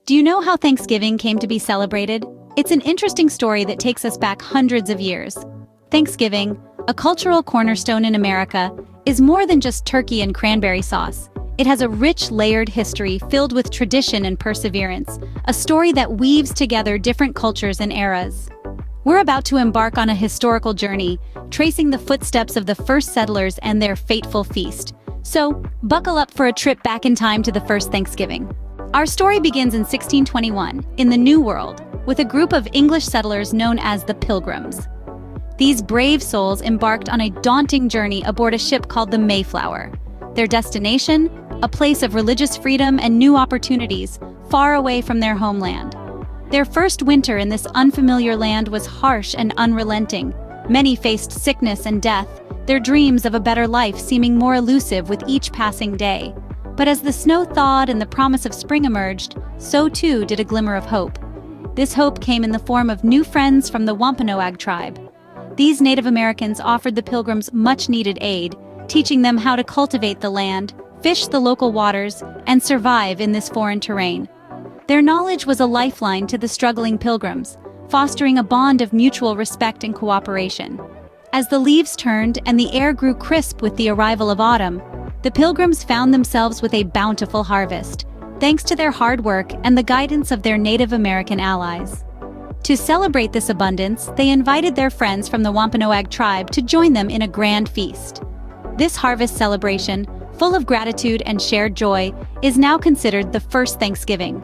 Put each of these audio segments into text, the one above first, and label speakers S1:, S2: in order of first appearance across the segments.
S1: Do you know how Thanksgiving came to be celebrated? It's an interesting story that takes us back hundreds of years. Thanksgiving, a cultural cornerstone in America, is more than just turkey and cranberry sauce. It has a rich, layered history filled with tradition and perseverance, a story that weaves together different cultures and eras. We're about to embark on a historical journey, tracing the footsteps of the first settlers and their fateful feast. So, buckle up for a trip back in time to the first Thanksgiving. Our story begins in 1621, in the New World, with a group of English settlers known as the Pilgrims. These brave souls embarked on a daunting journey aboard a ship called the Mayflower. Their destination? A place of religious freedom and new opportunities, far away from their homeland. Their first winter in this unfamiliar land was harsh and unrelenting. Many faced sickness and death, their dreams of a better life seeming more elusive with each passing day. But as the snow thawed and the promise of spring emerged, so too did a glimmer of hope. This hope came in the form of new friends from the Wampanoag tribe. These Native Americans offered the Pilgrims much-needed aid, teaching them how to cultivate the land, fish the local waters, and survive in this foreign terrain. Their knowledge was a lifeline to the struggling Pilgrims, fostering a bond of mutual respect and cooperation. As the leaves turned and the air grew crisp with the arrival of autumn, the Pilgrims found themselves with a bountiful harvest, thanks to their hard work and the guidance of their Native American allies. To celebrate this abundance, they invited their friends from the Wampanoag tribe to join them in a grand feast. This harvest celebration, full of gratitude and shared joy, is now considered the first Thanksgiving.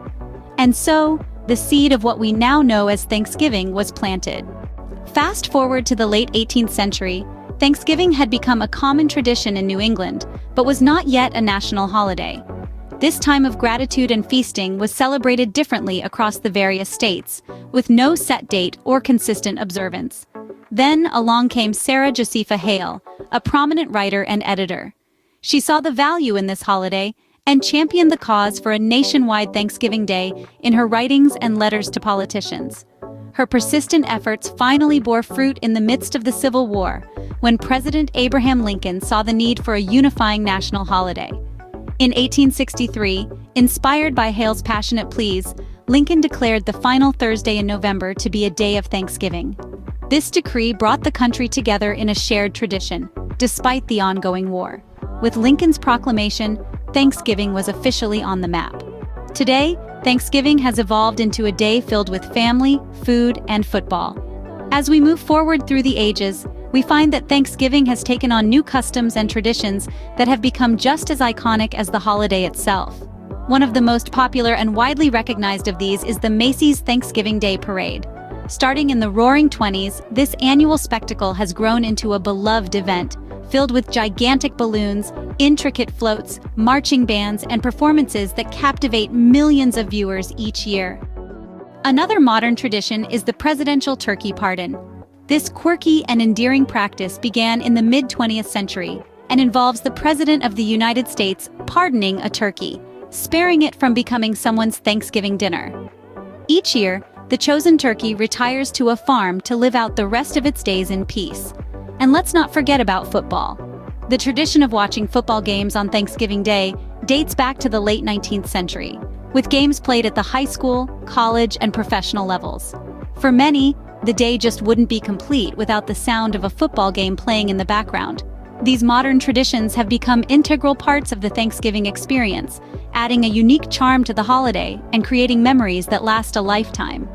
S1: And so, the seed of what we now know as Thanksgiving was planted. Fast forward to the late 18th century, Thanksgiving had become a common tradition in New England, but was not yet a national holiday. This time of gratitude and feasting was celebrated differently across the various states, with no set date or consistent observance. Then along came Sarah Josepha Hale, a prominent writer and editor. She saw the value in this holiday and championed the cause for a nationwide Thanksgiving Day in her writings and letters to politicians. Her persistent efforts finally bore fruit in the midst of the Civil War, when President Abraham Lincoln saw the need for a unifying national holiday. In 1863, inspired by Hale's passionate pleas, Lincoln declared the final Thursday in November to be a day of Thanksgiving. This decree brought the country together in a shared tradition, despite the ongoing war. With Lincoln's proclamation, Thanksgiving was officially on the map. Today, Thanksgiving has evolved into a day filled with family, food, and football. As we move forward through the ages, we find that Thanksgiving has taken on new customs and traditions that have become just as iconic as the holiday itself. One of the most popular and widely recognized of these is the Macy's Thanksgiving Day Parade. Starting in the Roaring '20s, this annual spectacle has grown into a beloved event, filled with gigantic balloons, intricate floats, marching bands, and performances that captivate millions of viewers each year. Another modern tradition is the presidential turkey pardon. This quirky and endearing practice began in the mid-20th century and involves the President of the United States pardoning a turkey, sparing it from becoming someone's Thanksgiving dinner. Each year, the chosen turkey retires to a farm to live out the rest of its days in peace. And let's not forget about football. The tradition of watching football games on Thanksgiving Day dates back to the late 19th century, with games played at the high school, college, and professional levels. For many, the day just wouldn't be complete without the sound of a football game playing in the background. These modern traditions have become integral parts of the Thanksgiving experience, adding a unique charm to the holiday and creating memories that last a lifetime.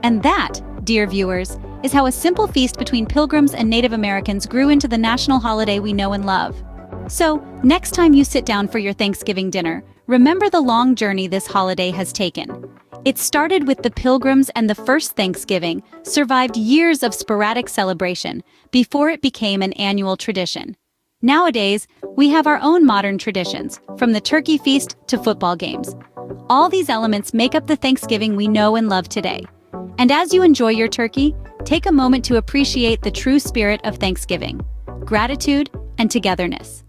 S1: And that, dear viewers, is how a simple feast between Pilgrims and Native Americans grew into the national holiday we know and love. So, next time you sit down for your Thanksgiving dinner, remember the long journey this holiday has taken. It started with the Pilgrims, and the first Thanksgiving survived years of sporadic celebration before it became an annual tradition. Nowadays, we have our own modern traditions, from the turkey feast to football games. All these elements make up the Thanksgiving we know and love today. And as you enjoy your turkey, take a moment to appreciate the true spirit of Thanksgiving: gratitude and togetherness.